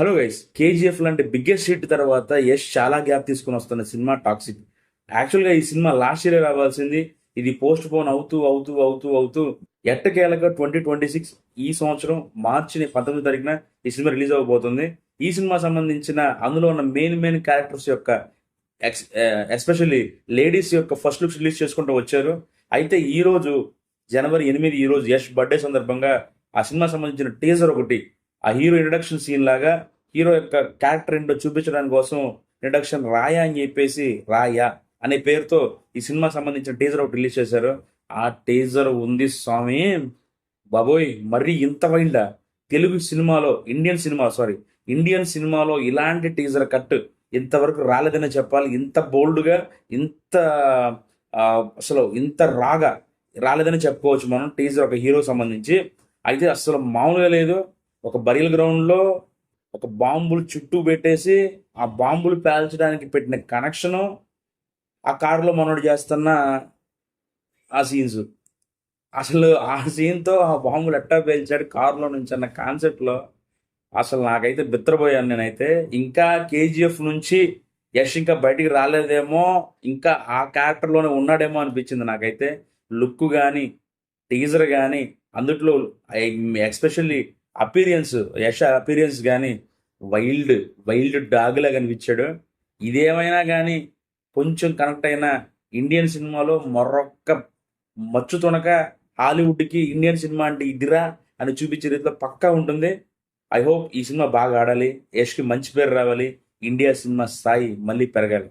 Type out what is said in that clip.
Hello guys, KGF లాంటి biggest hit తర్వాత యష్ చాలా గ్యాప్ తీసుకుని వస్తున్న సినిమా టాక్సిక్. యాక్చువల్గా ఈ సినిమా లాస్ట్ ఇయర్ రావాల్సింది. ఇది పోస్ట్ పోన్ అవుతూ అవుతూ అవుతూ అవుతూ ఎట్టకేలగా 2026 ఈ సంవత్సరం మార్చి 19 తారీఖున ఈ సినిమా రిలీజ్ అవ్వబోతుంది. ఈ సినిమా సంబంధించిన అందులో ఉన్న మెయిన్ క్యారెక్టర్స్ యొక్క ఎస్పెషల్లీ లేడీస్ యొక్క ఫస్ట్ లుక్స్ రిలీజ్ చేసుకుంటూ వచ్చారు. అయితే ఈ రోజు జనవరి 8 ఈ రోజు యష్ బర్త్డే సందర్భంగా ఆ సినిమా సంబంధించిన టీజర్ ఒకటి, ఆ హీరో ఇంట్రడక్షన్ సీన్ లాగా హీరో యొక్క క్యారెక్టర్ ఏంటో చూపించడానికి కోసం ఇంట్రడక్షన్ రాయా అని చెప్పేసి రాయా అనే పేరుతో ఈ సినిమా సంబంధించిన టీజర్ ఒకటి రిలీజ్ చేశారు. ఆ టీజర్ ఉంది స్వామి బాబోయ్, మరీ ఇంత వైల్డా తెలుగు సినిమాలో ఇండియన్ సినిమాలో ఇలాంటి టీజర్ కట్ ఇంతవరకు రాలేదని చెప్పాలి. ఇంత బోల్డ్గా, ఇంత ఆ, అసలు ఇంత రాగా రాలేదని చెప్పుకోవచ్చు మనం. టీజర్ ఒక హీరో సంబంధించి అయితే అసలు మామూలుగా లేదు. ఒక బరియల్ గ్రౌండ్లో ఒక బాంబులు చుట్టూ పెట్టేసి ఆ బాంబులు పేల్చడానికి పెట్టిన కనెక్షను, ఆ కారులో మనోడు చేస్తున్న ఆ సీన్స్, అసలు ఆ సీన్తో ఆ బాంబులు ఎట్టా పేల్చాడు కారులో నుంచి అన్న కాన్సెప్ట్లో అసలు నాకైతే బిత్తరపోయాను నేనైతే. ఇంకా కేజీఎఫ్ నుంచి యష్ ఇంకా బయటికి రాలేదేమో, ఇంకా ఆ క్యారెక్టర్లోనే ఉన్నాడేమో అనిపించింది నాకైతే. లుక్ కానీ, టీజర్ కానీ, అందుట్లో ఎస్పెషల్లీ అపీరియన్స్, యష్ అపీరియన్స్ కానీ వైల్డ్ వైల్డ్ డాగ్లా కనిపించాడు. ఇదేమైనా కానీ కొంచెం కనెక్ట్ అయిన ఇండియన్ సినిమాలో మరొక్క మచ్చు తునక హాలీవుడ్కి ఇండియన్ సినిమా అంటే ఇదిరా అని చూపించే రీతిలో పక్కా ఉంటుంది. ఐ హోప్ ఈ సినిమా బాగా ఆడాలి, యష్కి మంచి పేరు రావాలి, ఇండియా సినిమా స్థాయి మళ్ళీ పెరగాలి.